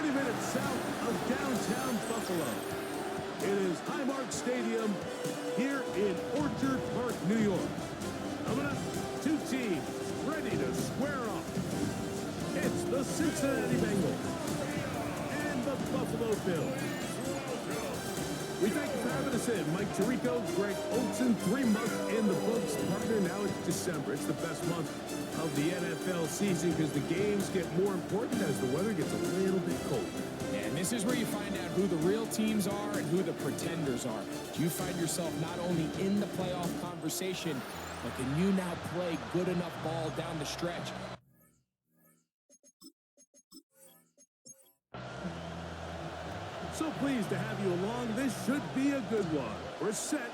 20 minutes south of downtown Buffalo. It is Highmark Stadium here in Orchard Park, New York. Coming up, two teams ready to square off. It's the Cincinnati Bengals and the Buffalo Bills. We thank you for having us in. Mike Tirico, Greg Olson, 3 months in the books. Partner, now it's December. It's the best month of the NFL season because the games get more important as the weather gets a little bit colder. And this is where you find out who the real teams are and who the pretenders are. You find yourself not only in the playoff conversation, but can you now play good enough ball down the stretch? So pleased to have you along. This should be a good one. We're set,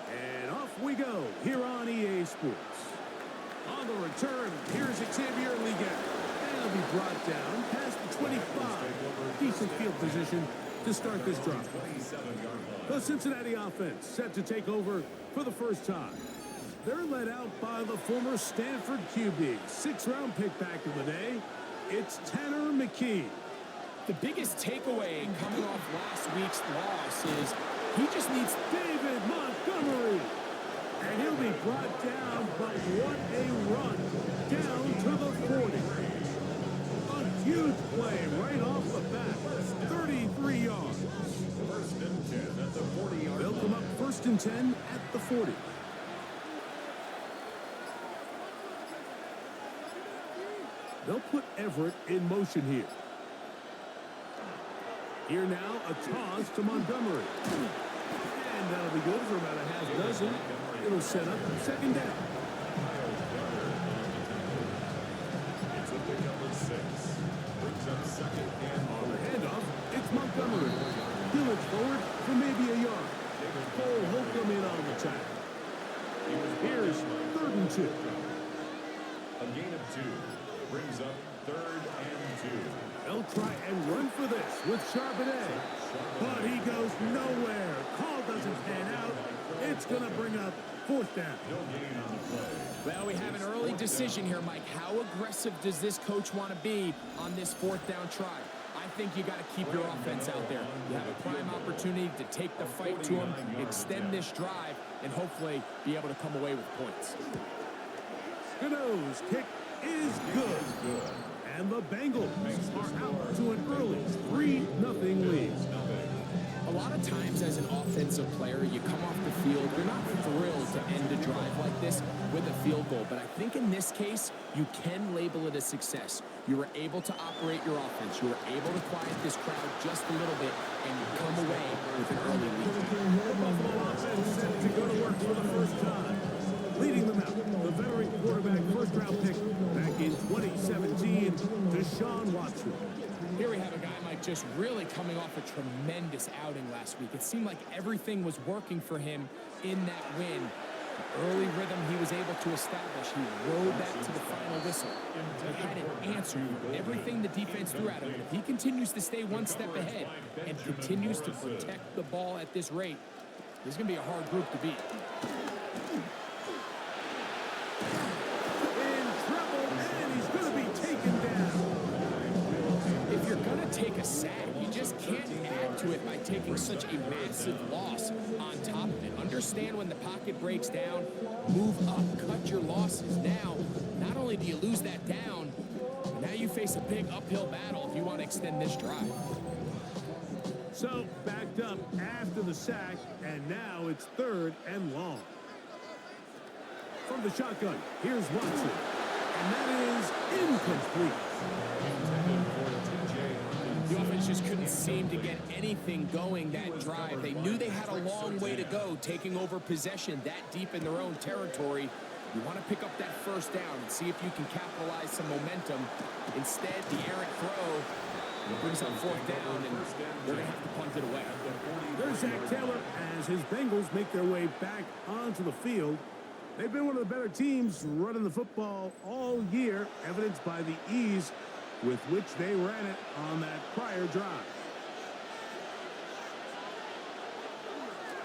and off we go here on EA Sports. On the return, here's Xavier Liga. And he'll be brought down past the 25. Decent field position to start this drive. The Cincinnati offense set to take over for the first time. They're led out by the former Stanford QB, 6th-round pick back in the day. It's Tanner McKee. The biggest takeaway coming off last week's loss is he just needs David Montgomery. And he'll be brought down, but what a run down to the 40. A huge play right off the bat, 33 yards. First and 10 at the 40-yard line. They'll come up 1st and 10 at the 40. They'll put Everett in motion here. Here now, a toss to Montgomery. And that'll be good for about a half dozen. It'll set up 2nd down. It's a big number 6. Brings up 2nd and On the handoff, it's Montgomery. He'll look forward for maybe a yard. Cole Holcomb in on the tackle. Here's 3rd and 2. a gain of 2. Brings up 3rd and 2. They'll try and run for this with Charbonnet. But he goes nowhere. Call doesn't pan out. It's going to bring up 4th down. No gain on the play. Well, we have an early decision here, Mike. How aggressive does this coach want to be on this 4th down try? I think you got to keep your offense out there. You have a prime opportunity to take the fight to him, extend this drive, and hopefully be able to come away with points. Gano's kick is good. And the Bengals are out to an early 3-0 lead. A lot of times as an offensive player, you come off the field, you're not thrilled to end a drive like this with a field goal. But I think in this case, you can label it a success. You were able to operate your offense. You were able to quiet this crowd just a little bit, and you come away with an early lead. The Buffalo offense set to go to work for the first time. Leading them out, the veteran quarterback, 1st-round pick back in 2017, Deshaun Watson. Here we have a guy, Mike, just really coming off a tremendous outing last week. It seemed like everything was working for him in that win. The early rhythm he was able to establish, he rode that to the final whistle. He had an answer for everything the defense threw at him. If he continues to stay one step ahead and continues to protect the ball at this rate, this is going to be a hard group to beat. In trouble, and he's going to be taken down. If you're going to take a sack, you just can't add to it by taking such a massive loss on top of it. Understand when the pocket breaks down, move up, cut your losses. Now, not only do you lose that down, now you face a big uphill battle if you want to extend this drive. So, backed up after the sack, and now it's 3rd and long. From the shotgun, here's Watson. And that is incomplete. The offense just couldn't seem to get anything going that drive. They knew they had a long way to go, taking over possession that deep in their own territory. You want to pick up that 1st down and see if you can capitalize some momentum. Instead, the errant throw brings up 4th down, and they're going to have to punt it away. There's Zach Taylor as his Bengals make their way back onto the field. They've been one of the better teams running the football all year, evidenced by the ease with which they ran it on that prior drive.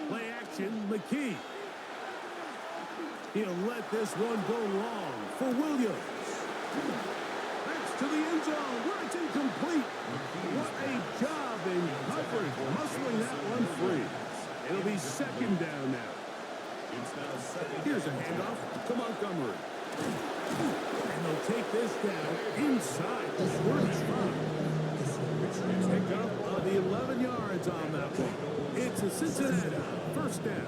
Play action, McKee. He'll let this one go long for Williams. That's to the end zone where it's incomplete. complete. What a job in coverage, muscling that one free. It'll be second down now. Here's a handoff to Montgomery. And they'll take this down inside the 35. Pick up of the 11 yards on that one. It's a Cincinnati first down.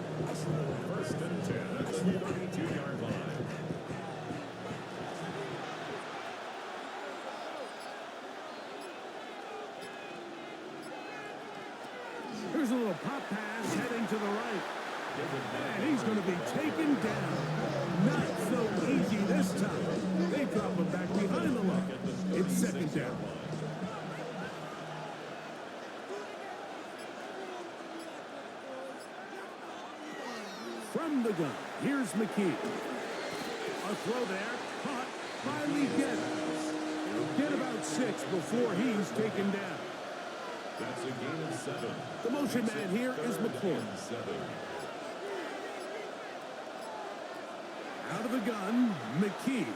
First and 10 at the 32-yard line. Here's a little pop pass heading to the right. And he's going to be taken down. Not so easy this time. They drop him back behind the line. It's second down. From the gun, here's McKee. A throw there, caught by Legett. He'll get about 6 before he's taken down. That's a gain of 7. The motion man here is McCoy. Out of the gun, McKee.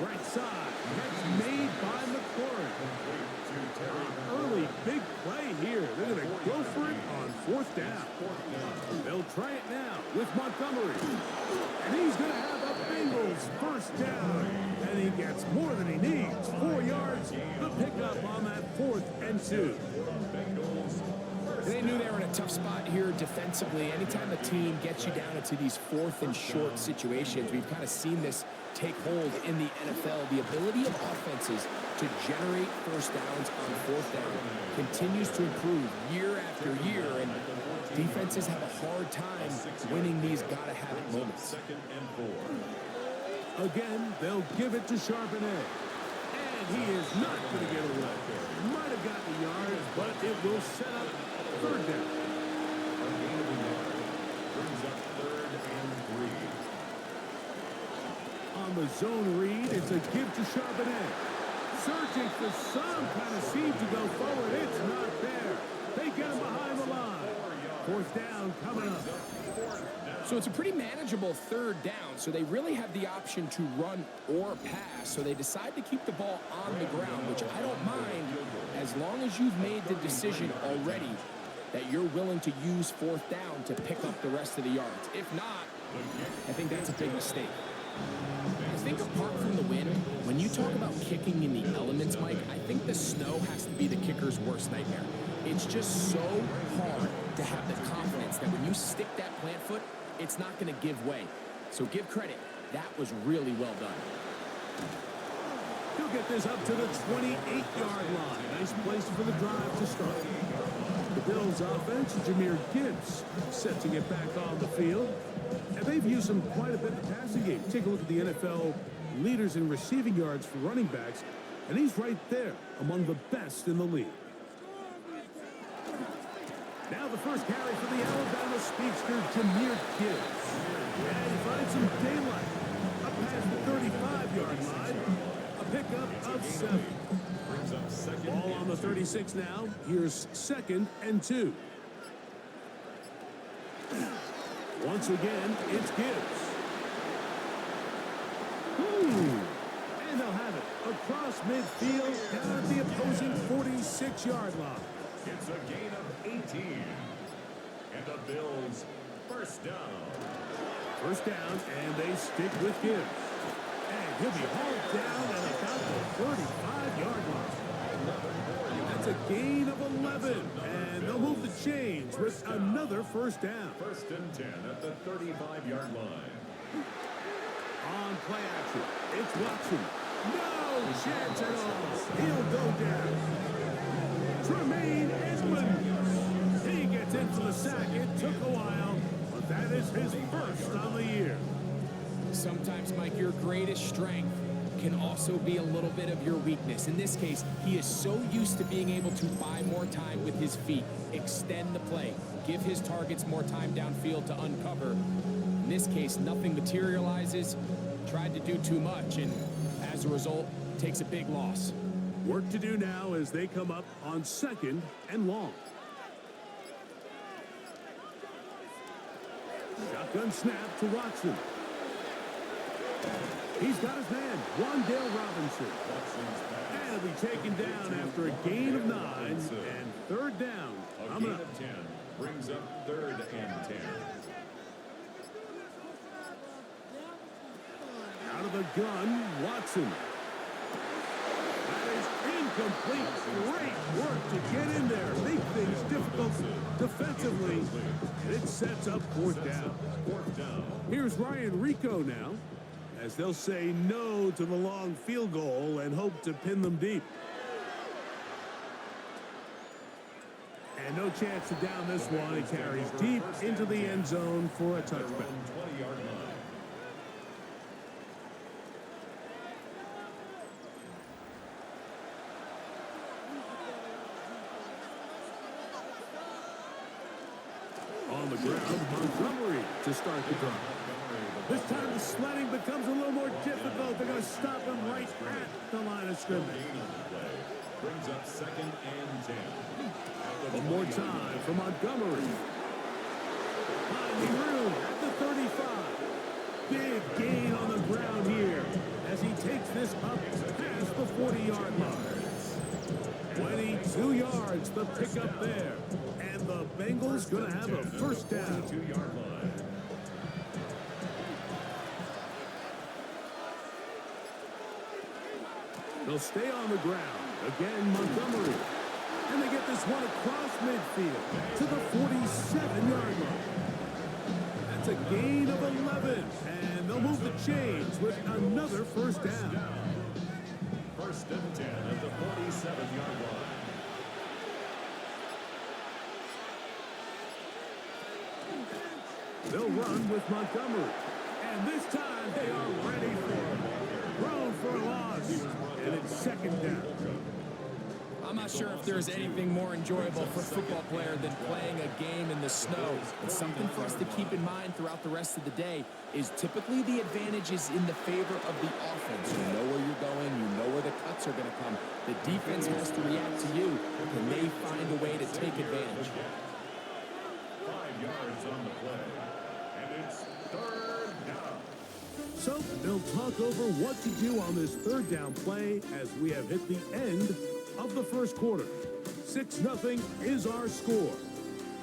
Right side. That's made by McCoy. Early big play here. They're going to go for it on 4th down. They'll try it now with Montgomery. And he's going to have a Bengals first down. And he gets more than he needs. 4 yards. The pickup on that 4th and 2. They knew they were in a tough spot here defensively. Anytime a team gets you down into these 4th and short situations, we've kind of seen this take hold in the NFL. The ability of offenses to generate first downs on 4th down continues to improve year after year, and defenses have a hard time winning these gotta-have-it moments. Again, they'll give it to Charbonnet. And he is not going to get away. Might have gotten the yards, but it will set up 3rd down. Brings up 3rd and 3. On the zone read, it's a give to Charbonnet. Searching for some kind of seam to go forward. It's not there. They get him behind the line. 4th down coming up. So it's a pretty manageable 3rd down, so they really have the option to run or pass. So they decide to keep the ball on the ground, which I don't mind as long as you've made the decision already that you're willing to use 4th down to pick up the rest of the yards. If not, I think that's a big mistake. I think apart from the wind, when you talk about kicking in the elements, Mike, I think the snow has to be the kicker's worst nightmare. It's just so hard to have the confidence that when you stick that plant foot, it's not going to give way. So give credit. That was really well done. He'll get this up to the 28-yard line. Nice place for the drive to start. The Bills offense, Jahmyr Gibbs, set to get back on the field. And they've used him quite a bit in the passing game. Take a look at the NFL leaders in receiving yards for running backs, and he's right there among the best in the league. Now the first carry for the Alabama speedster, Jahmyr Gibbs. And he finds some daylight. Up past the 35-yard line. A pickup of 7. Brings up 2nd. Ball on the 36 now. Here's 2nd and 2. Once again, it's Gibbs. And they'll have it across midfield down at the opposing 46-yard line. It's a gain of 18. And the Bills first down. First down, and they stick with Gibbs. And he'll be hauled down at about the 35-yard line. That's a gain of 11. And they'll move the chains with another first down. First and 10 at the 35-yard line. On play action, it's Watson. No chance at all. He'll go down. Tremaine Edmonds. He gets in for the sack. It took a while, but that is his first on the year. Sometimes, Mike, your greatest strength can also be a little bit of your weakness. In this case, he is so used to being able to buy more time with his feet, extend the play, give his targets more time downfield to uncover. In this case, nothing materializes, tried to do too much, and as a result, takes a big loss. Work to do now as they come up on 2nd and long. Shotgun snap to Watson. He's got his man, Wandale Robinson. And he'll be taken down after a gain of 9 and third down. A gain of 10 brings up 3rd and 10. Out of the gun, Watson. That is incomplete. Great work to get in there. Make things difficult defensively. It sets up 4th down. Here's Ryan Rico now, as they'll say no to the long field goal and hope to pin them deep. And no chance to down this one. It carries deep into the end zone for a touchback. 20-yard line. On the ground, Montgomery to start the drive. This time the sledding becomes a little more difficult. They're going to stop him right at the line of scrimmage. Brings up 2nd and 10. One more time for Montgomery. Finding room at the 35. Big gain on the ground here as he takes this up past the 40-yard line. 22 yards the pickup there. And the Bengals going to have a first down. 2-yard line. They'll stay on the ground. Again, Montgomery. And they get this one across midfield to the 47-yard line. That's a gain of 11. And they'll move the chains with another first down. 1st and 10 at the 47-yard line. They'll run with Montgomery. And this time they are ready for him. Thrown for a loss. And it's 2nd down. I'm not sure if there's anything more enjoyable for a football player than playing a game in the snow. And something for us to keep in mind throughout the rest of the day is typically the advantage is in the favor of the offense. You know where you're going. You know where the cuts are going to come. The defense has to react to you. Can they find a way to take advantage? 5 yards on the play. And it's 3rd down. So they'll talk over what to do on this 3rd down play as we have hit the end of the first quarter. 6-0 is our score.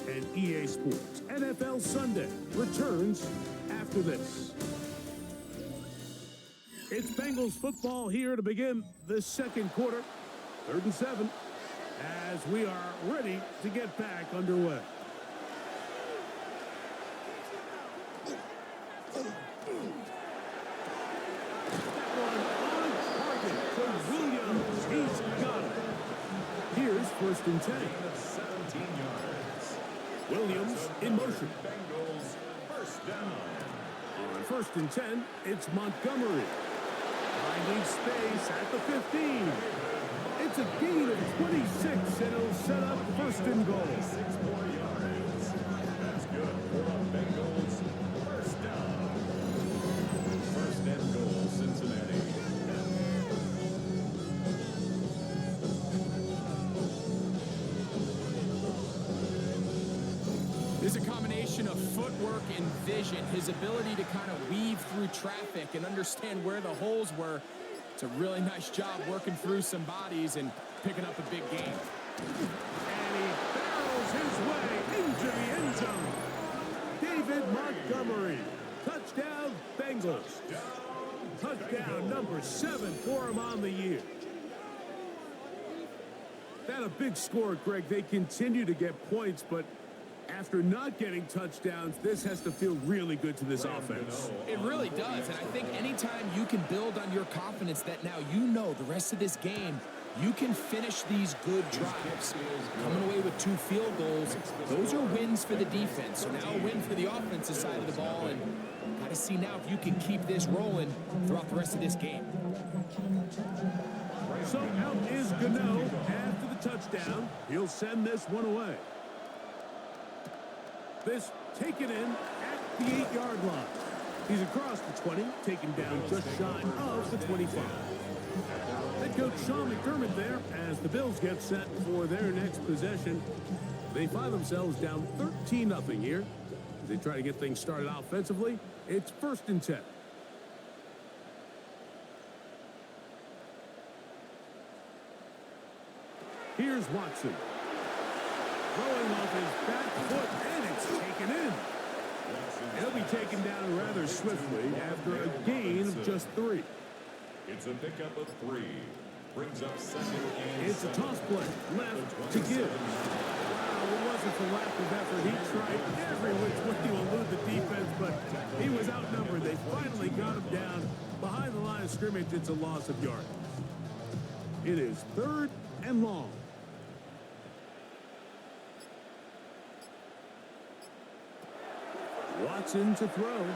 And EA Sports NFL Sunday returns after this. It's Bengals football here to begin the 2nd quarter. 3rd and 7 as we are ready to get back underway. He's got it. Here's 1st and 10. 17 yards. Williams in motion. Bengals 1st down. On 1st and 10, it's Montgomery. Finding space at the 15. It's a gain of 26, and it'll set up 1st and goal. 6 more yards. That's good for the Bengals 1st down. 1st and goal, Cincinnati. There's a combination of footwork and vision, his ability to kind of weave through traffic and understand where the holes were. It's a really nice job working through some bodies and picking up a big gain. And he barrels his way into the end zone. David Montgomery. Touchdown, Bengals. Touchdown number 7 for him on the year. That a big score, Greg. They continue to get points, but after not getting touchdowns, this has to feel really good to this offense. It really does, and I think anytime you can build on your confidence that now you know the rest of this game, you can finish these good drives. Coming away with 2 field goals, those are wins for the defense. So now a win for the offensive side of the ball, and got to see now if you can keep this rolling throughout the rest of this game. So out is Gano after the touchdown. He'll send this one away. This taken in at the 8-yard line. He's across the 20, taken down just shy of the 25. Head coach Sean McDermott there as the Bills get set for their next possession. They find themselves down 13-0 here. As they try to get things started offensively, it's 1st and 10. Here's Watson. Throwing off his back foot, and it's taken in. He'll be taken down rather swiftly after a gain of just 3. It's a pickup of 3. Brings up second and It's a toss play left to give. Wow, it wasn't for lack of effort. He tried every which way to elude the defense, but he was outnumbered. They finally got him down behind the line of scrimmage. It's a loss of yard. It is 3rd and long. Watson to throw.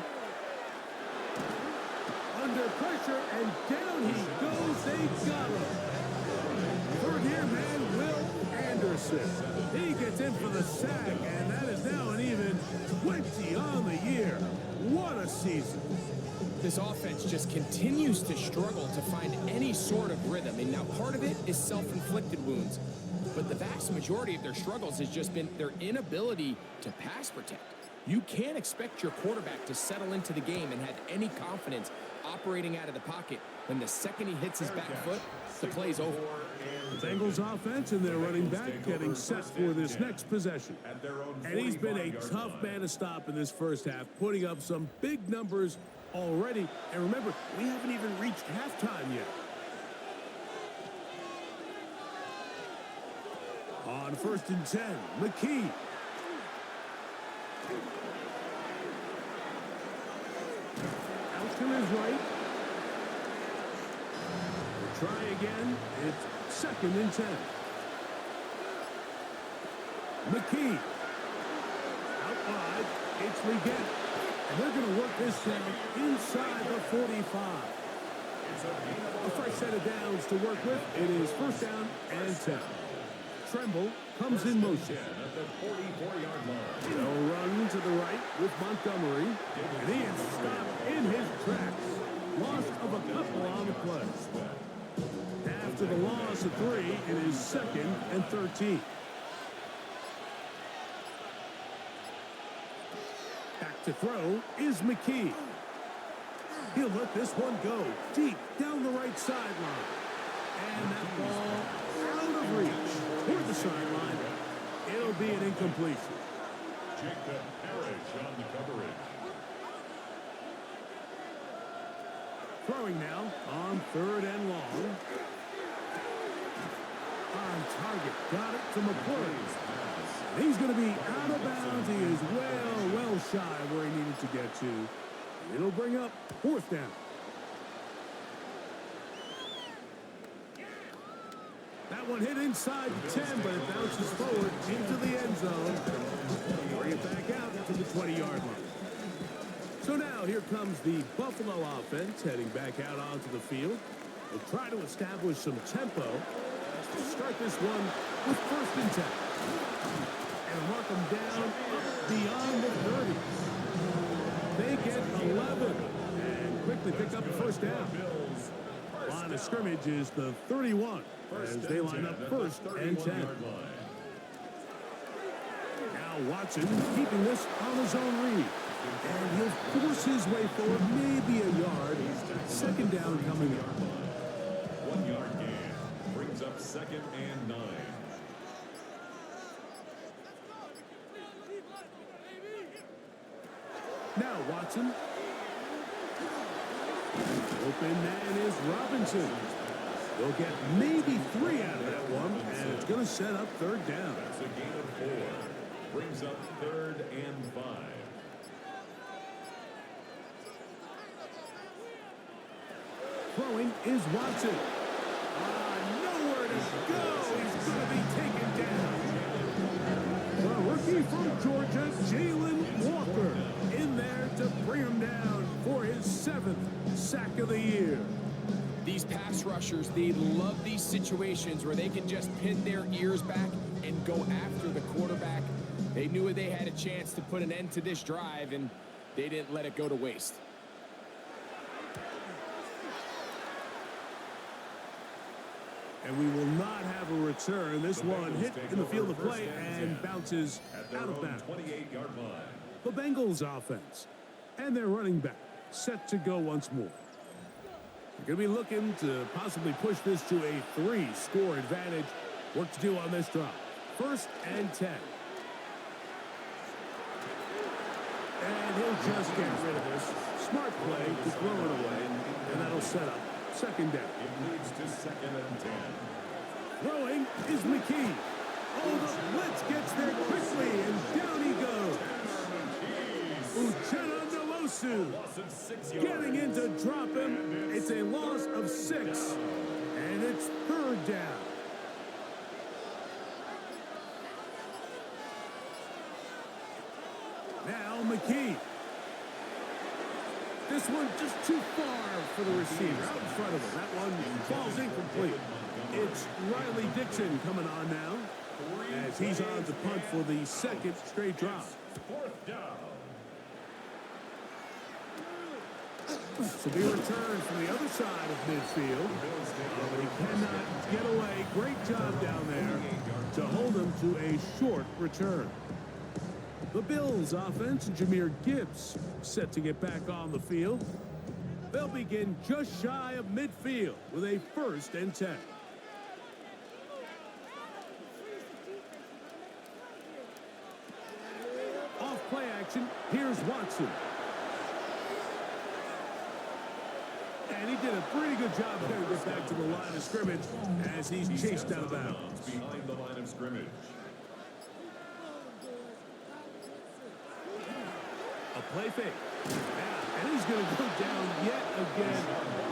Under pressure, and down he goes. They got him. Third-year man, Will Anderson. He gets in for the sack, and that is now an even 20 on the year. What a season. This offense just continues to struggle to find any sort of rhythm. And now part of it is self-inflicted wounds. But the vast majority of their struggles has just been their inability to pass protect. You can't expect your quarterback to settle into the game and have any confidence operating out of the pocket when the second he hits his back foot, the play's over. The Bengals offense and their running back getting set for this next possession. And he's been a tough man to stop in this first half, putting up some big numbers already. And remember, we haven't even reached halftime yet. On 1st and 10, McKee. Out to his right. Try again. It's 2nd and 10. McKee. Out wide. It's Leggett. And they're going to work this down inside the 45. A fresh set of downs to work with. It is 1st down and 10. Tremble comes in motion. At the 44-yard line. They'll run to the right with Montgomery. And he is stopped in his tracks. Loss of a couple on the play. After the loss of 3, it is 2nd and 13. Back to throw is McKee. He'll let this one go deep down the right sideline. And that ball out of reach toward the sideline. It'll be an incompletion. Jacob Parrish on the coverage. Throwing now on 3rd and long. On target. Got it to McCoy. He's going to be out of bounds. He is well shy of where he needed to get to. It'll bring up 4th down. That one hit inside the 10, but it bounces forward into the end zone. Bring it back out to the 20-yard line. So now here comes the Buffalo offense heading back out onto the field. They'll try to establish some tempo to start this one with 1st and 10. And mark them down up beyond the 30. They get 11 and quickly pick up a 1st down. Line of scrimmage is the 31 as they line up 1st and 10. Now Watson keeping this on his own read. And he'll force his way forward, maybe a yard. 2nd down coming up. 1-yard gain. Brings up 2nd and 9. Now Watson. Open man is Robinson. They'll get maybe 3 out of that one, and it's going to set up 3rd down. That's a gain of 4. Brings up 3rd and 5. Throwing is Watson. Nowhere to go. He's going to be taken down. The rookie from Georgia, Jalen Walker, in there to bring him down for his 7th sack of the year. These pass rushers, they love these situations where they can just pin their ears back and go after the quarterback. They knew they had a chance to put an end to this drive, and they didn't let it go to waste. And we will not have a return. This one hit in the field of play and bounces out of bounds. 28-yard line. The Bengals offense and their running back set to go once more. They're going to be looking to possibly push this to a 3-score advantage Work to do on this drop. 1st and 10. And he'll just get rid of this. Smart play to throw it away, and that'll set up 2nd down. It leads to 2nd and 10. Throwing is McKee. Oh, the blitz gets there quickly, and down he goes. Uchenna Nwosu Loss of 6 yards. getting in to drop him. It's a loss of 6, and it's 3rd down. Now McKee. This one just too far for the receiver. Out in front of him. That one falls incomplete. It's Riley Dixon coming on now as he's on to punt for the 2nd straight drop. 4th down. So be returned from the other side of midfield. But he cannot get away. Great job down there to hold him to a short return. The Bills offense, Jahmyr Gibbs, set to get back on the field. They'll begin just shy of midfield with a 1st and 10. Off play action, here's Watson. And he did a pretty good job there to get back to the line of scrimmage as he's chased out of bounds. Behind the line of scrimmage. A play fake. And he's going to go down yet again.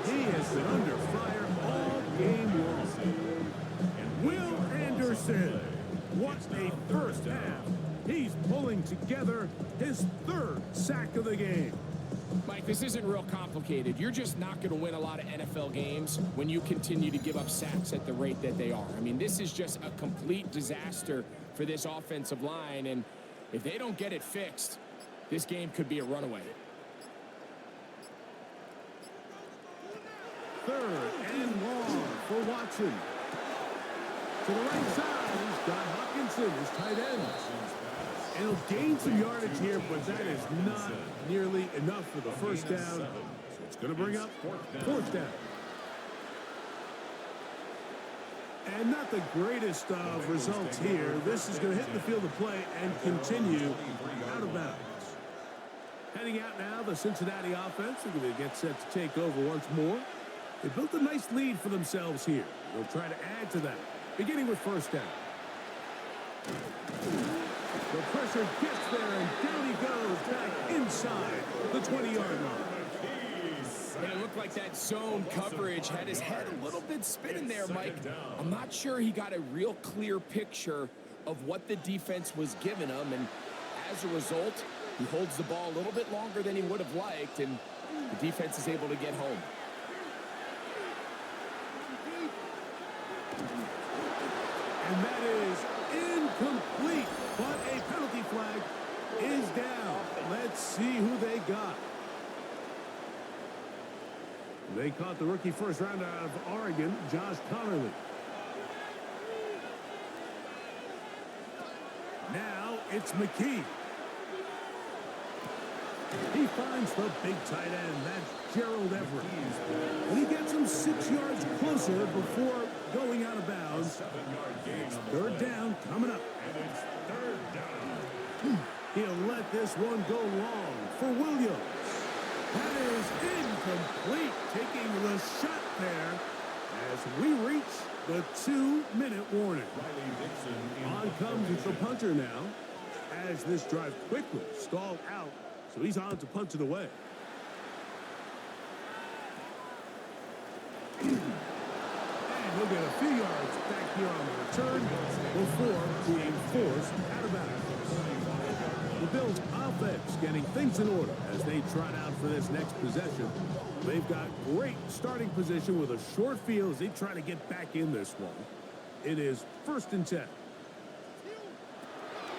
He has been under fire all game long. Will Anderson. What a first half. He's pulling together his 3rd sack of the game. Mike, this isn't real complicated. You're just not going to win a lot of NFL games when you continue to give up sacks at the rate that they are. I mean, this is just a complete disaster for this offensive line, and if they don't get it fixed, this game could be a runaway. 3rd and long for Watson. To the right side, he's got Hawkinson, his tight end. And he'll gain some yardage here, but that is not nearly enough for the 1st down. So it's going to bring up 4th down. And not the greatest of results here. This is going to hit the field of play and continue out of bounds. Heading out now, the Cincinnati offense are going to get set to take over once more. They built a nice lead for themselves here. They'll try to add to that, beginning with 1st down. The pressure gets there, and down he goes back inside the 20-yard line. And it looked like that zone coverage had his head a little bit spinning there, Mike. I'm not sure he got a real clear picture of what the defense was giving him, and as a result, he holds the ball a little bit longer than he would have liked, and the defense is able to get home. And that is incomplete, but a penalty flag is down. Let's see who they got. They caught the rookie 1st rounder out of Oregon, Josh Connerly. Now it's McKee. He finds the big tight end. That's Gerald Everett. And he gets him 6 yards closer before going out of bounds. It's 3rd down coming up. And it's 3rd down. He'll let this one go long for Williams. That is incomplete, taking the shot there as we reach the 2-minute warning. Riley Dixon On comes the punter now as this drive quickly stalled out. So he's on to punt it away. And he'll get a few yards back here on the return before being forced out of bounds. The Bills offense getting things in order as they trot out for this next possession. They've got great starting position with a short field as they try to get back in this one. It is 1st and 10.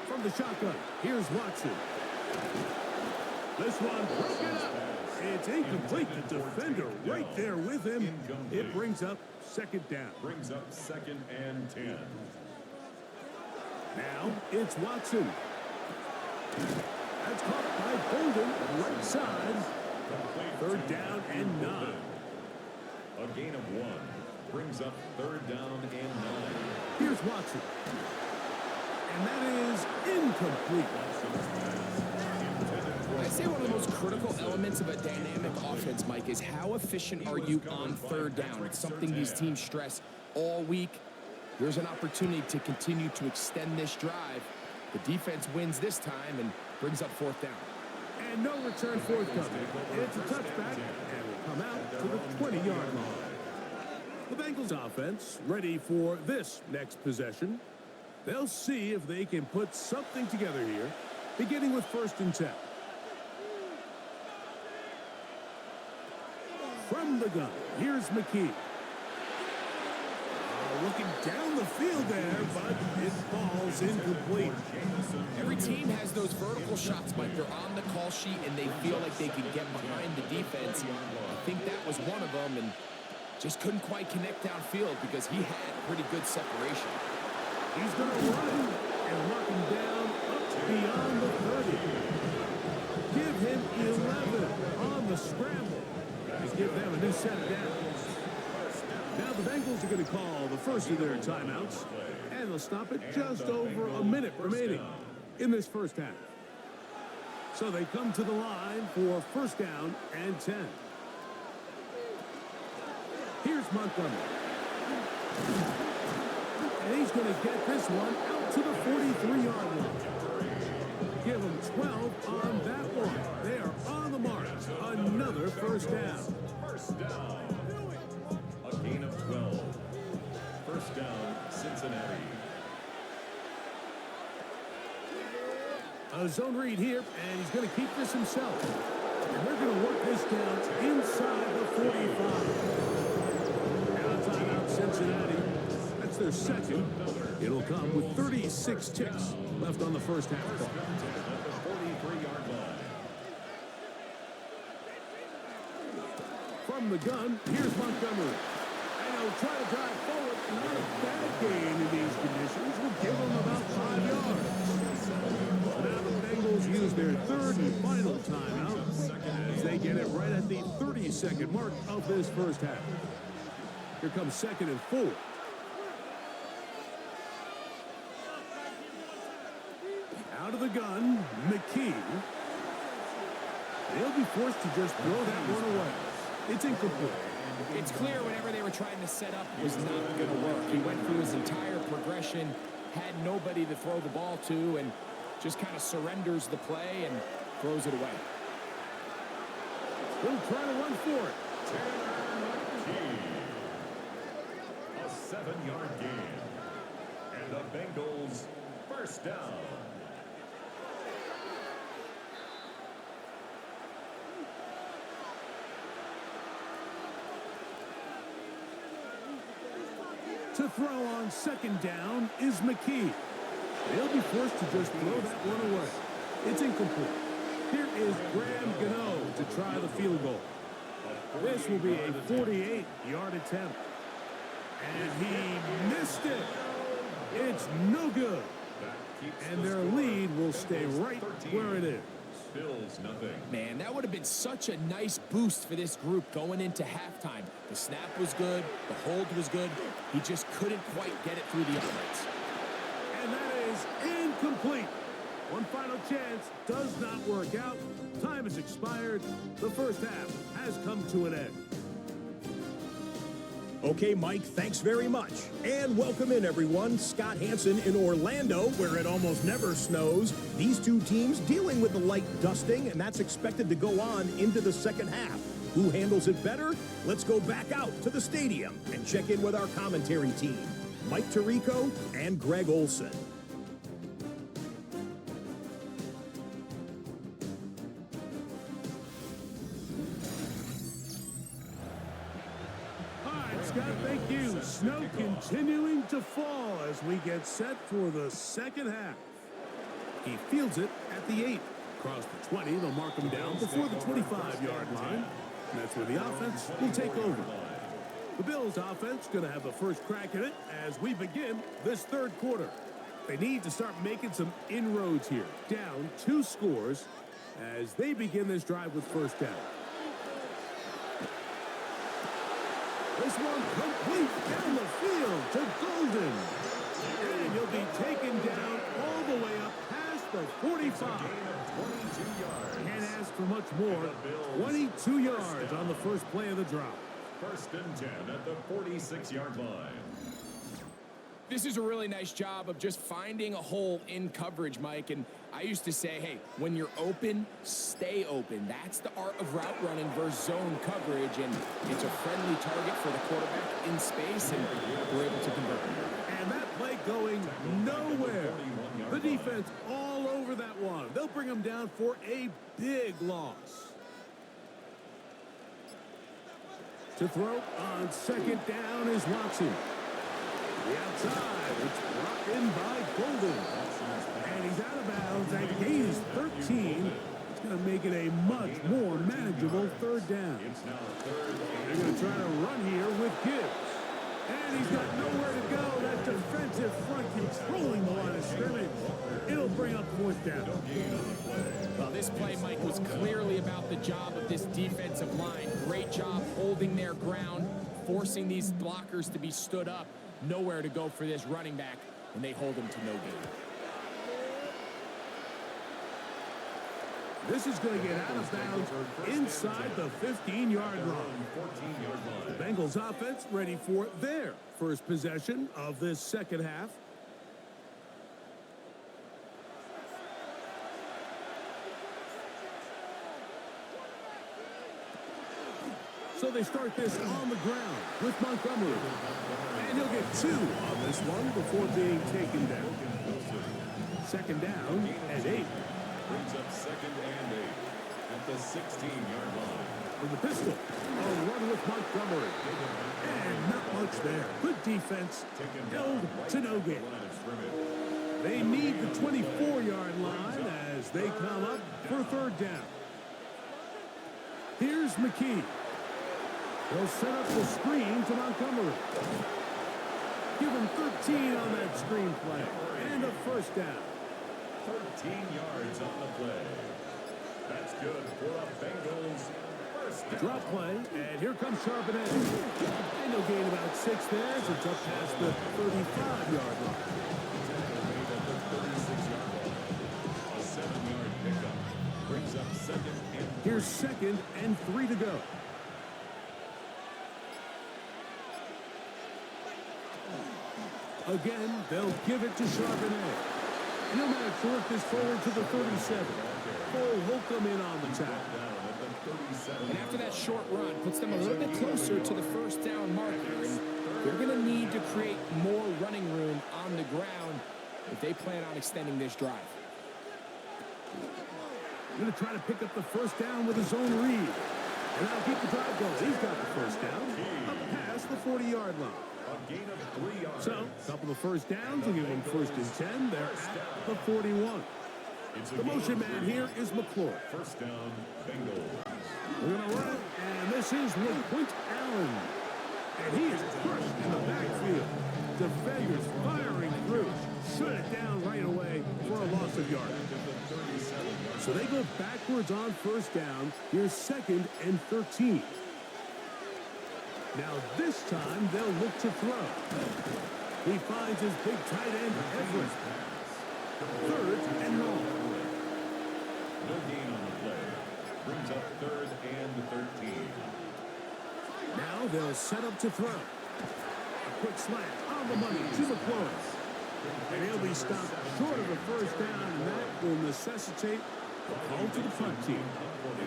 From the shotgun, here's Watson. This one broken up. It's incomplete. The defender right there with him. It brings up 2nd down. brings up 2nd and 10. Now it's Watson. That's caught by Bolden, right side. 3rd down and 9. A gain of 1. Brings up 3rd down and 9. Here's Watson. And that is incomplete. I'd say one of the most critical elements of a dynamic offense, Mike, is how efficient are you on 3rd down? It's something these teams stress all week. Here's an opportunity to continue to extend this drive. The defense wins this time and brings up 4th down. And no return forthcoming. It's a touchback and will come out to the 20-yard line. The Bengals offense ready for this next possession. They'll see if they can put something together here, beginning with 1st and 10. From the gun, here's McKee. Looking down the field there, but it falls incomplete. Every team has those vertical shots, Mike. They're on the call sheet, and they feel like they can get behind the defense. I think that was one of them, and just couldn't quite connect downfield because he had pretty good separation. He's going to run and mark him down up beyond the 30. Give him 11 on the scramble and give them a new set of downs. Now the Bengals are going to call the first of their timeouts, and they'll stop it just over a minute remaining in this first half. So they come to the line for 1st down and 10. Here's Montgomery. And he's going to get this one out to the 43-yard line. Give them 12 on that one. They are on the mark. Another 1st down. 1st down. A gain of 12. 1st down, Cincinnati. A zone read here, and he's going to keep this himself. And they're going to work this down inside the 45. Now timeout Cincinnati. That's their second. It'll come with 36 ticks left on the first half clock. At the 43-yard line. From the gun, here's Montgomery. And he'll try to drive forward. Not a bad gain in these conditions. Will give him about 5 yards. Now the Bengals use their 3rd and final timeout as they get it right at the 30-second mark of this first half. Here comes 2nd and 4. Out of the gun, McKee. They'll be forced to just throw that one away. It's incomplete. It's clear whatever they were trying to set up was not going to work. He went through his entire progression, had nobody to throw the ball to, and just kind of surrenders the play and throws it away. He'll try to run for it. A 7-yard gain. And the Bengals 1st down. To throw on 2nd down is McKee. They'll be forced to just throw that one away. It's incomplete. Here is Graham Gano to try the field goal. This will be a 48-yard attempt. And he missed it. It's no good. And their lead will stay right where it is. Bills nothing. Man, that would have been such a nice boost for this group going into halftime. The snap was good. The hold was good. He just couldn't quite get it through the uprights. And that is incomplete. One final chance does not work out. Time has expired. The first half has come to an end. Okay, Mike, thanks very much. And welcome in, everyone. Scott Hansen in Orlando, where it almost never snows. These two teams dealing with the light dusting, and that's expected to go on into the second half. Who handles it better? Let's go back out to the stadium and check in with our commentary team, Mike Tirico and Greg Olson. Scott, thank you. Snow continuing to fall as we get set for the second half. He fields it at the 8. Across the 20, they'll mark him down before the 25-yard line. And that's where the offense will take over. The Bills offense going to have the first crack at it as we begin this third quarter. They need to start making some inroads here. Down 2 scores as they begin this drive with first down. This one complete down the field to Golden. And he'll be taken down all the way up past the 45. Can't ask for much more. 22 yards on the first play of the drop. First and 10 at the 46-yard line. This is a really nice job of just finding a hole in coverage, Mike. And I used to say, hey, when you're open, stay open. That's the art of route running versus zone coverage. And it's a friendly target for the quarterback in space, and we're able to convert. And that play going nowhere. The defense all over that one. They'll bring him down for a big loss. To throw on second down is Watson. The outside, it's brought in by Golden. And he's out of bounds at gain is 13. It's going to make it a much more manageable third down. They're going to try to run here with Gibbs. And he's got nowhere to go. That defensive front controlling the line of scrimmage. It'll bring up fourth down. Well, this play, Mike, was clearly about the job of this defensive line. Great job holding their ground, forcing these blockers to be stood up. Nowhere to go for this running back, and they hold him to no gain. This is going to get out of bounds inside the 15-yard line. The Bengals offense ready for their first possession of this second half. So they start this on the ground with Montgomery. And he'll get 2 on this one before being taken down. Second down and 8. Brings up second and 8 at the 16-yard line. With the pistol, a run with Montgomery. And not much there. Good defense, held to no gain. They need the 24-yard line as they come up for third down. Here's McKee. They'll set up the screen to Montgomery. Give him 13 on that screen play. And a first down. 13 yards on the play. That's good for a Bengals first down. Drop play, and here comes Charbonnet. And he'll gain about 6 there as it's up past the 35-yard line. A 7-yard pickup brings up second and 3. Here's second and 3 to go. Again, they'll give it to Charbonnet. And he'll manage to work this forward to the 37. Cole Holcomb in on the tackle. And after that short run, puts them a little bit closer to the first down marker. And they're going to need to create more running room on the ground if they plan on extending this drive. Going to try to pick up the first down with a zone read. And that'll keep the drive going. He's got the first down up past the 40-yard line. A gain of 3 yards. So, a couple of first downs will give them first and 10. They're at the 41. The motion man here is McClure. First down, Bengals. We're going to run it, and this is LaQuint Allen. And he is crushed in the backfield. Defenders firing through. Shut it down right away for a loss of yardage. So they go backwards on first down. Here's second and 13. Now this time they'll look to throw. He finds his big tight end, Everett. Third and long. No gain on the play. Brings up third and 13. Now they'll set up to throw. A quick slant on the money to McClure. And he'll be stopped short of a first down, and that will necessitate a call to the punt team.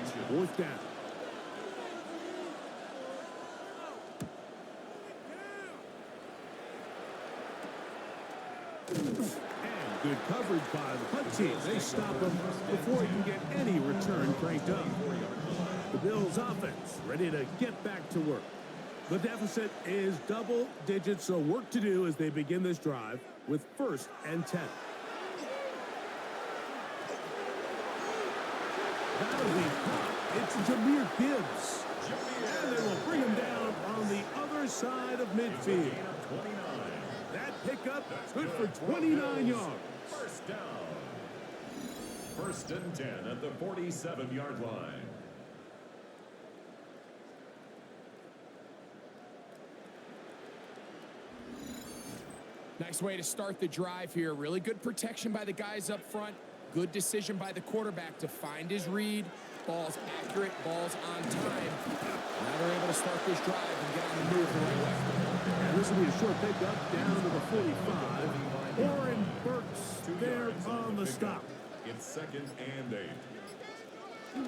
It's fourth down. And good coverage by the punt team. They stop him before he can get any return cranked up. The Bills offense ready to get back to work. The deficit is double digits, so work to do as they begin this drive with first and 10. That'll be caught. It's Jahmyr Gibbs. And they will bring him down on the other side of midfield. That pickup good for 29 yards. First down. First and 10 at the 47-yard line. Nice way to start the drive here. Really good protection by the guys up front. Good decision by the quarterback to find his read. Ball's accurate, ball's on time. Now they're able to start this drive and get on the move the right way. And this will be a short pickup down to the 45. Warren Burks there on the stop. It's 2nd and 8.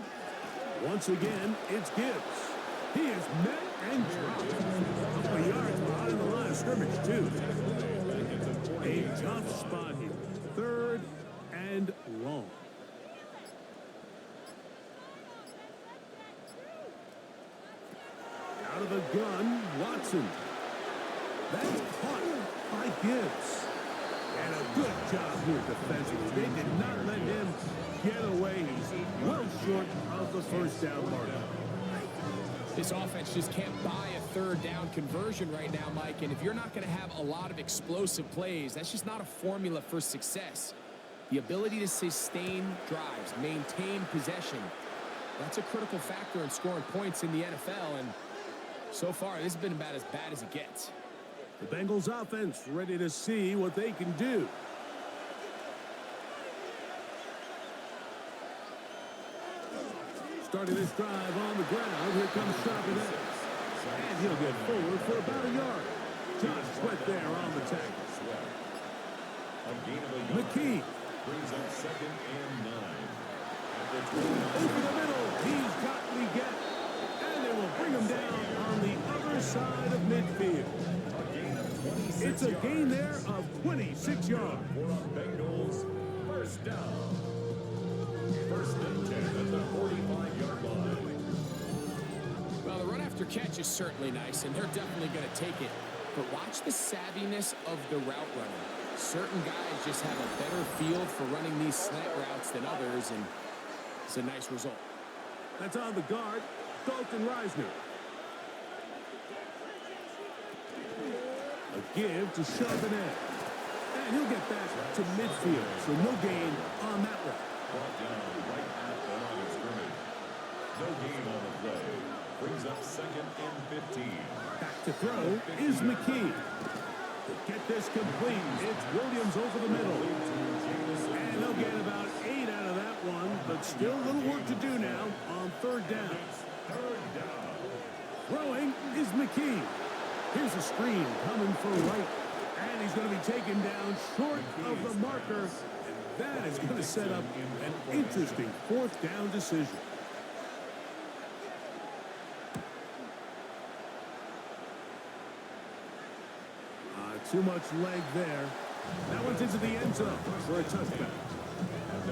Once again, it's Gibbs. He is met and dropped. A couple of yards behind the line of scrimmage, too. A tough spot here. 3rd and long. Out of the gun, Watson. That's caught by Gibbs. And a good job here defensively. They did not let him get away. He's well short of the first down mark. This offense just can't buy a 3rd down conversion right now, Mike. And if you're not going to have a lot of explosive plays, that's just not a formula for success. The ability to sustain drives, maintain possession, that's a critical factor in scoring points in the NFL. And so far, this has been about as bad as it gets. The Bengals offense ready to see what they can do. Starting this drive on the ground. Here comes Charbonnet. And he'll get forward for about a yard. Josh Sweat there on the tackle. McKee. Brings up 2nd and 9. Over the middle. He's got to get. And they will bring him down on the other side of midfield. It's a gain there of 26 yards. For our Bengals, 1st down. 1st and 10 at the 45-yard line. Well, the run after catch is certainly nice, and they're definitely going to take it. But watch the savviness of the route running. Certain guys just have a better feel for running these slant routes than others, and it's a nice result. That's on the guard, Dalton Reisner. A give to Charbonnet. And he'll get back to midfield, so no gain on that one. Brought down right at the line of scrimmage. No gain on the play. Brings up 2nd and 15. Back to throw is McKee. To get this complete, it's Williams over the middle. And they'll get about 8 out of that one, but still a little work to do now on 3rd down. Throwing is McKee. Here's a screen coming for Wright. And he's going to be taken down short of the marker. And that is going to set up an interesting 4th down decision. Too much leg there. That one's into the end zone for a touchdown.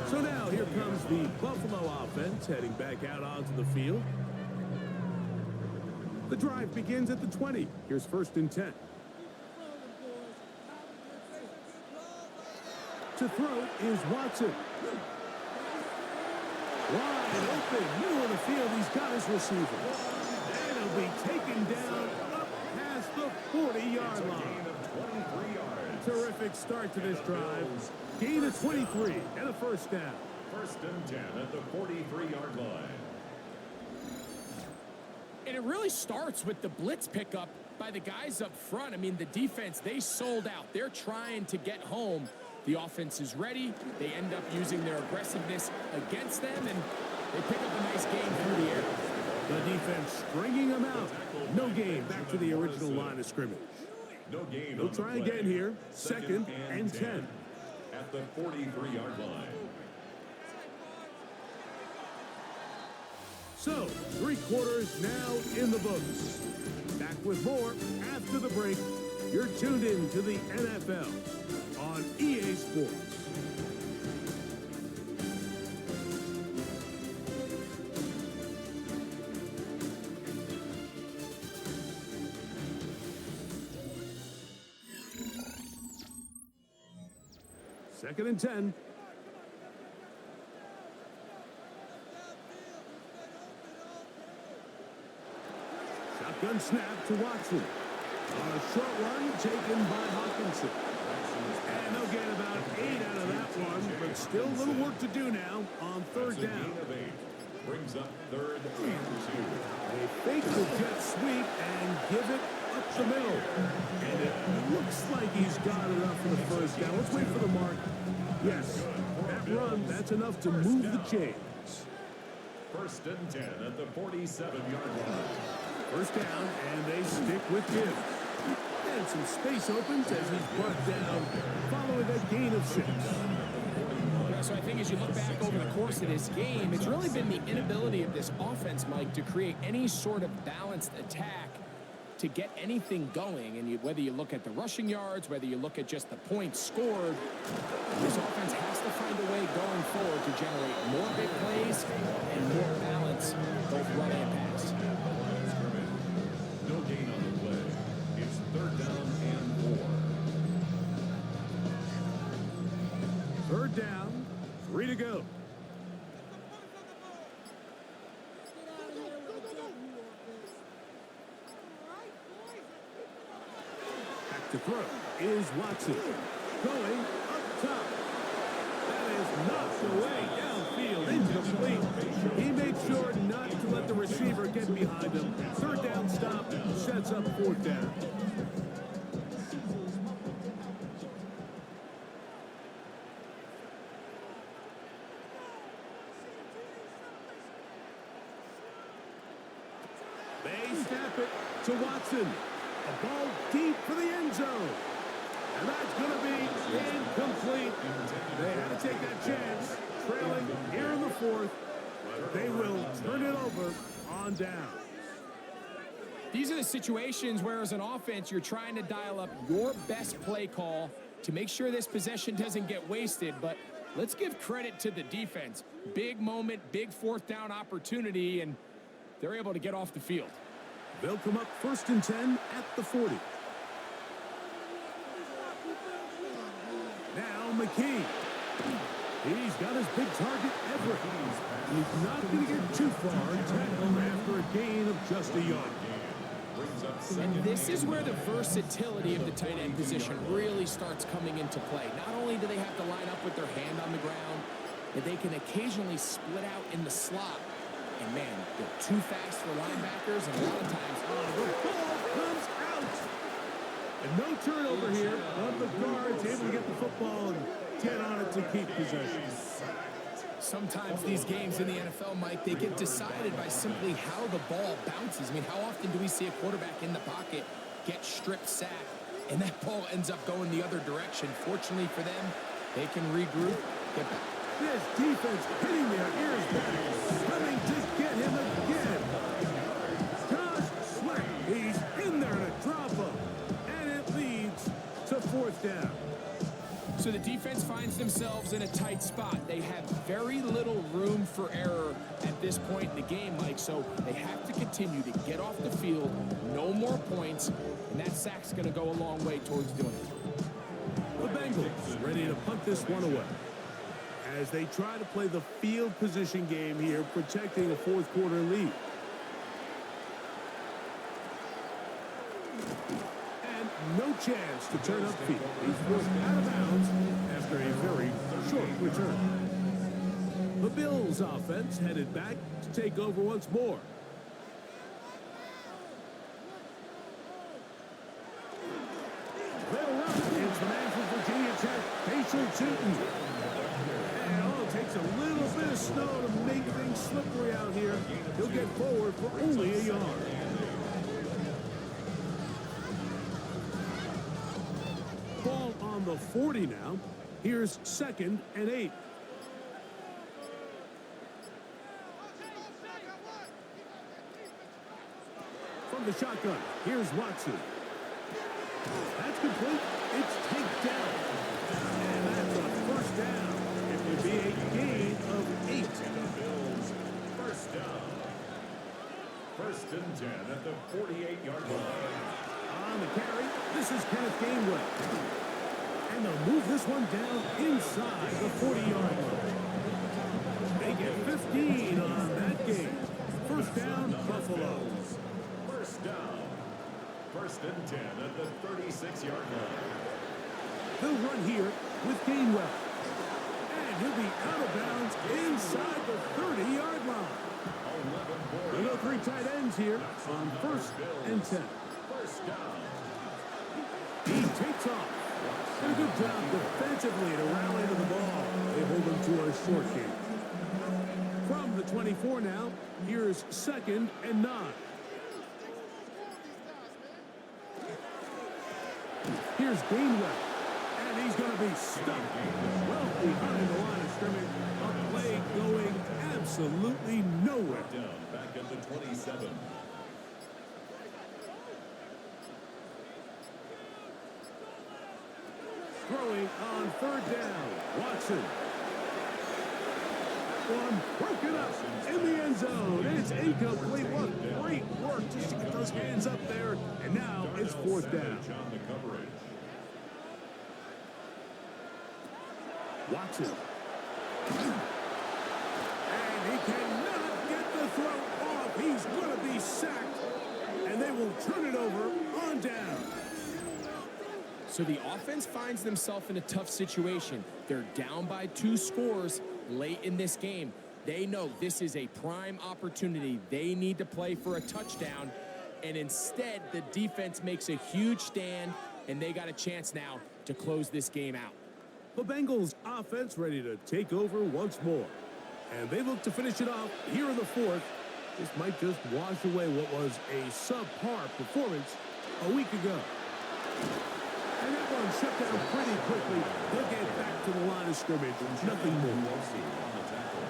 So now here comes the Buffalo offense heading back out onto the field. The drive begins at the 20. Here's 1st and 10. To throw is Watson. Wide open, middle of the field. He's got his receiver. And he'll be taken down up past the 40-yard line. Terrific start to this drive. Gain of 23 and a 1st down. 1st and 10 at the 43-yard line. And it really starts with the blitz pickup by the guys up front. I mean, the defense, they sold out. They're trying to get home. The offense is ready. They end up using their aggressiveness against them, and they pick up a nice gain through the air. The defense stringing them out. No gain back to the original line of scrimmage. No gain. They'll try again here. 2nd and 10. At the 43-yard line. So, 3 quarters now in the books. Back with more after the break. You're tuned in to the NFL on EA Sports. Second and 10. Shotgun snap to Watson. On a short one taken by Hawkinson. And they'll get about 8 out of that one, but still a little work to do now on 3rd down. Brings up 3rd and 2. They fake the jet sweep and give it up the middle. And it It looks like he's got enough for the first down. Let's wait for the mark. Yes, that run, that's enough to move the chains. First and 10 at the 47-yard line. First down, and they stick with him. And some space opens as he's brought down following a gain of 6. Yeah, so I think as you look back over the course of this game, it's really been the inability of this offense, Mike, to create any sort of balanced attack to get anything going. And whether you look at the rushing yards, whether you look at just the points scored, this offense has to find a way going forward to generate more big plays and more balance, both run and pass. No gain on the play. It's third down and 4. Third down, 3 to go. To throw is Watson. Going up top. That is knocked away downfield, incomplete. He made sure not to let the receiver get behind him. Third down stop sets up fourth down. They snap it to Watson. A ball deep for the end zone. And that's going to be incomplete. They had to take that chance. Trailing here in the fourth. They will turn it over on down. These are the situations where, as an offense, you're trying to dial up your best play call to make sure this possession doesn't get wasted. But let's give credit to the defense. Big moment, big fourth down opportunity, and they're able to get off the field. They'll come up first and 10 at the 40. Now McKee. He's got his big target, Everett. He's not going to get too far and tackle him after a gain of just a yard. And this is where the versatility of the tight end position really starts coming into play. Not only do they have to line up with their hand on the ground, but they can occasionally split out in the slot. And man, they're too fast for linebackers, and a lot of times, The ball comes out. And no turnover here. One of the guards able to get the football and get on it to keep possession. sometimes these games in the NFL, Mike, they get decided by simply how the ball bounces. I mean, how often do we see a quarterback in the pocket get strip sacked, and that ball ends up going the other direction? Fortunately for them, they can regroup, get back. This defense hitting their ears back, coming to get him again. Josh Sweat, he's in there to drop him, and it leads to fourth down. So the defense finds themselves in a tight spot. They have very little room for error at this point in the game, Mike, so they have to continue to get off the field, no more points, and that sack's going to go a long way towards doing it. The Bengals ready to punt this one away as they try to play the field position game here, protecting a fourth quarter lead. And no chance to turn upfield. He's forced out of bounds after a very short return. The Bills offense headed back to take over once more. They'll run against the man from Virginia Tech, Facial Tootin. And oh, it takes a little bit of snow to make things slippery out here. He'll get forward for only a yard. Ball on the 40 now. Here's 2nd and 8. From the shotgun, here's Watson. That's complete. It's taken down. And that's a first down. It will be a gain of 8. The Bills, first down. 1st and 10 at the 48-yard line. On the carry, this is Kenneth Gainwell. And they'll move this one down inside the 40-yard line. They get 15 on that game. First down, Buffalo. First down. 1st and 10 at the 36-yard line. They'll run here with Gainwell. And he'll be out of bounds inside the 30-yard line. We'll go 3 tight ends here on 1st and 10. First down. He takes off. And a good job defensively to rally to the ball. They hold him to a short game. From the 24 now, here's 2nd and 9. Here's Gainwell. And he's going to be stuck well behind the line of scrimmage. A play going absolutely nowhere. Down back at the 27. Throwing on 3rd down. Watson. One broken up in the end zone. It's incomplete. What great work just to get those hands up there. And now it's 4th down. On the coverage. Watson. And he cannot get the throw off. He's going to be sacked. And they will turn it over on down. So the offense finds themselves in a tough situation. They're down by 2 scores late in this game. They know this is a prime opportunity. They need to play for a touchdown. And instead, the defense makes a huge stand, and they got a chance now to close this game out. The Bengals offense ready to take over once more. And they look to finish it off here in the 4th. This might just wash away what was a subpar performance a week ago. And that one shut down pretty quickly. They'll get back to the line of scrimmage. Nothing more. On the tackle.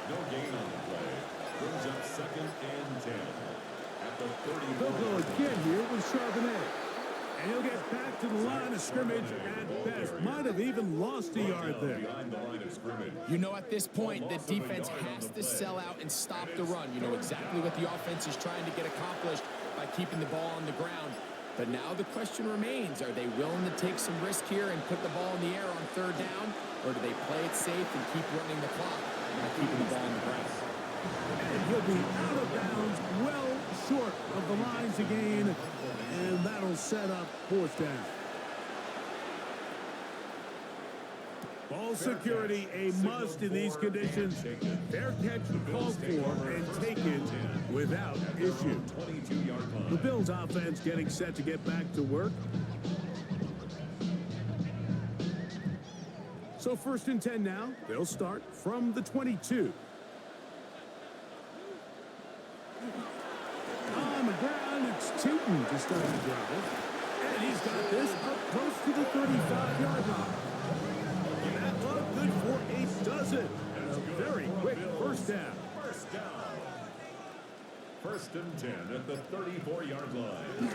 No gain on the play. Brings up 2nd and 10. At the 30. They'll go again here with Charbonnet. And he'll get back to the line of scrimmage at best. Might have even lost a yard there. Behind the line of scrimmage. You know, at this point, the defense has to sell out and stop the run. You know exactly what the offense is trying to get accomplished by keeping the ball on the ground. But now the question remains, are they willing to take some risk here and put the ball in the air on 3rd down? Or do they play it safe and keep running the clock by keeping the ball on the ground? And he'll be out of bounds, well short of the lines to gain. And that'll set up 4th down. Ball security a must in these conditions. Fair catch called for and taken without issue. 22-yard line. The Bills offense getting set to get back to work. So 1st and 10 now. They'll start from the 22. On the ground, it's Tootin to start the drive. And he's got this up close to the 35-yard line. That look good for a dozen. And a very quick 1st down. First down. 1st and 10 at the 34-yard line.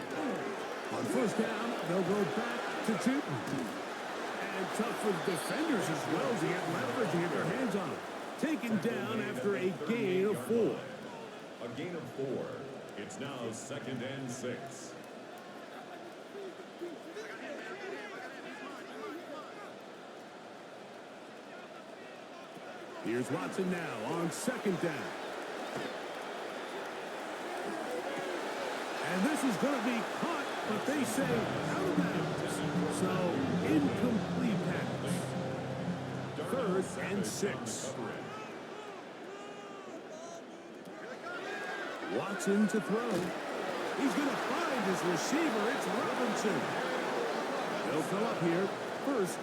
On 1st down, they'll go back to Tootin. And tough for defenders as well to get leverage and get their hands on him. Taken down after a gain of 4. A gain of 4. It's now 2nd and 6. Here's Watson now on 2nd down. And this is going to be caught, but they say out of bounds. So, incomplete pass. 3rd and 6. Watson to throw. He's going to find his receiver. It's Robinson. They'll fill up here. 1st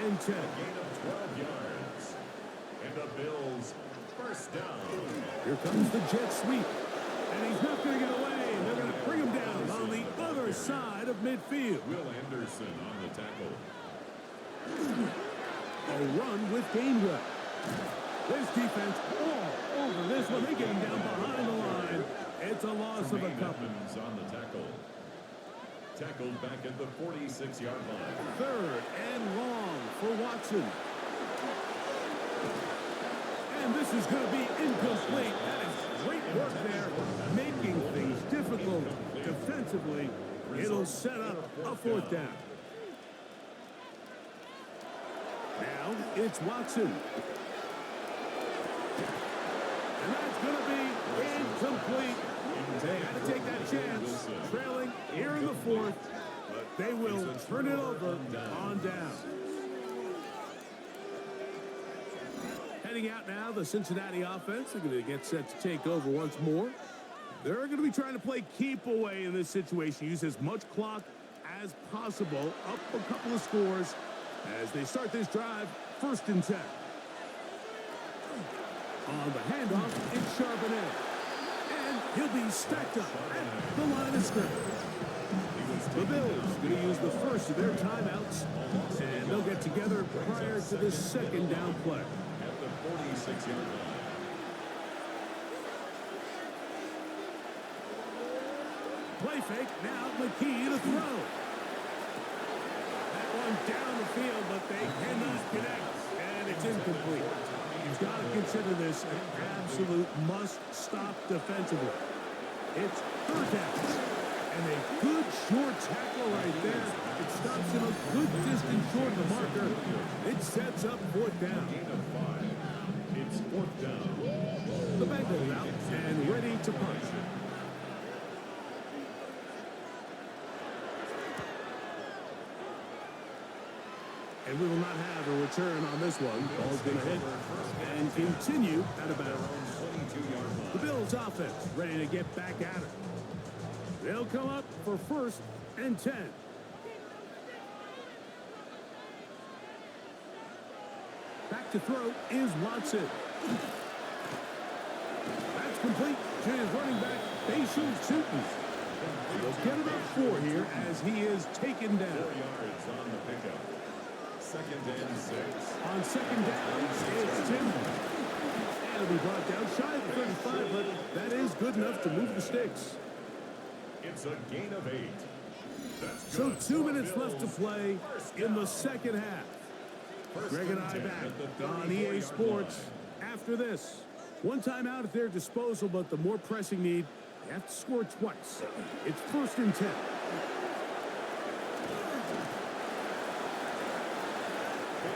and 10. Gain of 12 yards. And the Bills 1st down. Here comes the jet sweep. And he's not going to get away. They're going to bring him down on the other side of midfield. Will Anderson on the tackle. A run with Gainwell. This defense all over this one. They get him down behind the line. It's a loss of a couple. Evans on the tackle. Tackled back at the 46-yard line. 3rd and long for Watson. And this is going to be incomplete. That is great work there, making things difficult defensively. It'll set up a 4th down. Now it's Watson. And that's going to be incomplete. They had to take that chance, trailing here in the 4th, but they will turn it over on down. Heading out now, the Cincinnati offense are going to get set to take over once more. They're going to be trying to play keep away in this situation, use as much clock as possible, up a couple of scores as they start this drive, 1st and 10. On the handoff, it's Charbonnet. And he'll be stacked up at the line of scrimmage. The Bills going to use the first of their timeouts, and they'll get together prior to this 2nd down play. At the 46-yard line. Play fake, now McKee to throw. That one down the field, but they cannot connect, and it's incomplete. You've got to consider this an absolute must-stop defensively. It's 3rd down, and a good short tackle right there. It stops him a good distance short of the marker. It sets up 4th down. Gain of 5. It's 4th down. The Bengals out and ready to punt. And we will not have a return on this one. Ball's going to hit and continue out of bounds. The Bills offense ready to get back at it. They'll come up for 1st and 10. Back to throw is Watson. That's complete to his running back, Bayshore Tootin. They'll get about 4 here as he is taken down. 4 yards on the pickup. 2nd and 6. On 2nd down, it's Tim. And it'll be brought down shy of 35, but that is good enough to move the sticks. It's a gain of 8. That's So good. 2 minutes left to play in the 2nd half. Greg and I back on EA Sports after this. One timeout at their disposal, but the more pressing need, they have to score twice. It's 1st and 10.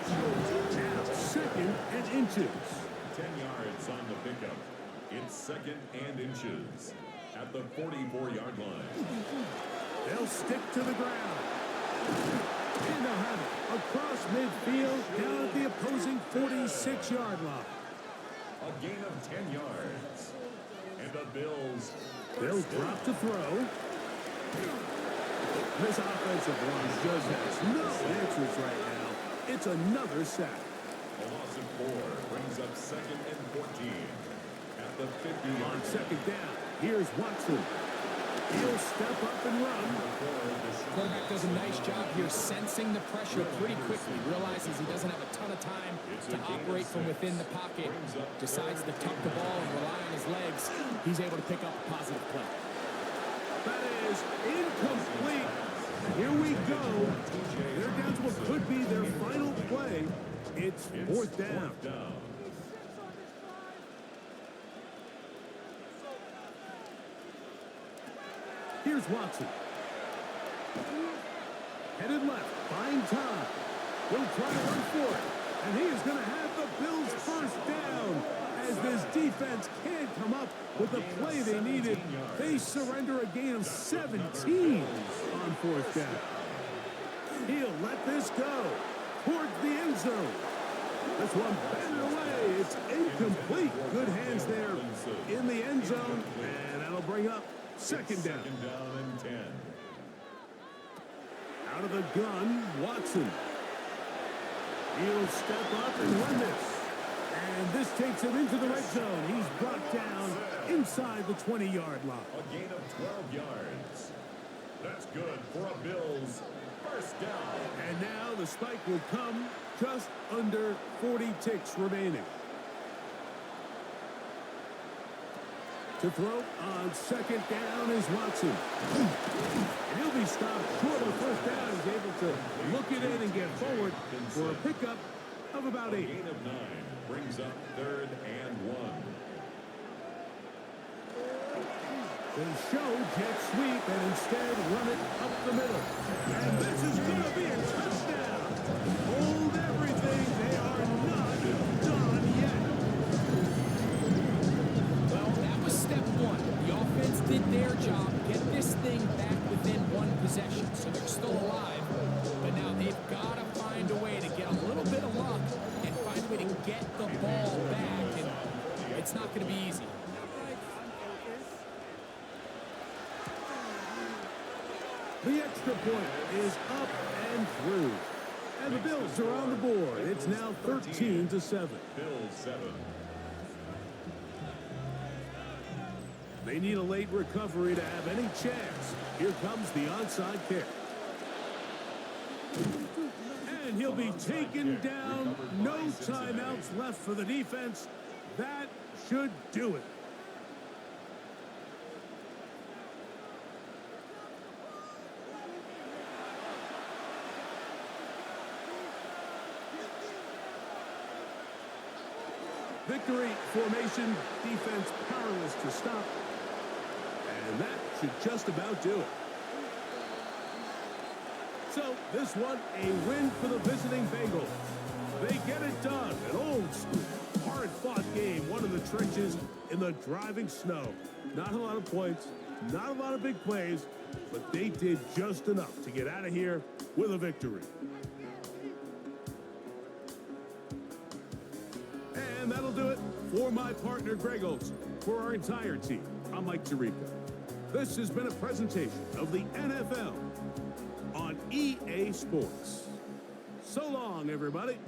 Now 2nd and inches. 10 yards on the pickup. It's 2nd and inches. At the 44-yard line. They'll stick to the ground. And they'll have it across midfield down at the opposing 46-yard line. A gain of 10 yards. And the Bills. They'll drop to throw. This offensive line just has no answers right now. It's another sack. A loss of 4 brings up 2nd and 14. At the 50 On 2nd down, here's Watson. He'll step up and run. Quarterback does a nice job here sensing the pressure pretty quickly. Realizes he doesn't have a ton of time to operate from within the pocket. Decides to tuck the ball and rely on his legs. He's able to pick up a positive play. That is incomplete. Here we go. They're down to what could be their final play. It's 4th down. Here's Watson. Headed left, buying time. He'll try to run for it. And he is going to have the Bills' 1st down. As this defense can't come up with the play they needed, they surrender a gain of 17 on 4th down. He'll let this go towards the end zone. This one batted away. It's incomplete. Good hands there in the end zone. And that'll bring up 2nd down. 2nd down and 10. Out of the gun, Watson. He'll step up and run this. And this takes him into the red zone. He's brought down inside the 20-yard line. A gain of 12 yards. That's good for a Bills 1st down. And now the spike will come just under 40 ticks remaining. To throw on 2nd down is Watson. And he'll be stopped short of 1st down. He's able to look it in and get forward for a pickup of about 8. Gain of 9 brings up 3rd and 1. They show jet sweep and instead run it up the middle. And this is going to be a touchdown. Hold everything. They are not done yet. Well, that was step 1. The offense did their job, get this thing back within 1 possession, so they're still alive. But now they've got to find a way to get a little bit of luck and find a way to get the ball back. And it's not going to be easy. The extra point is up and through. And the Bills are on the board. It's now 13-7. Bills 7. They need a late recovery to have any chance. Here comes the onside kick. And he'll be taken down. No timeouts left for the defense. That should do it. Victory formation, defense powerless to stop. And that should just about do it. So this one, a win for the visiting Bengals. They get it done. An old school, hard-fought game, one of the trenches in the driving snow. Not a lot of points, not a lot of big plays, but they did just enough to get out of here with a victory. And that'll do it for my partner, Greg Olson. For our entire team, I'm Mike Tirico. This has been a presentation of the NFL on EA Sports. So long, everybody.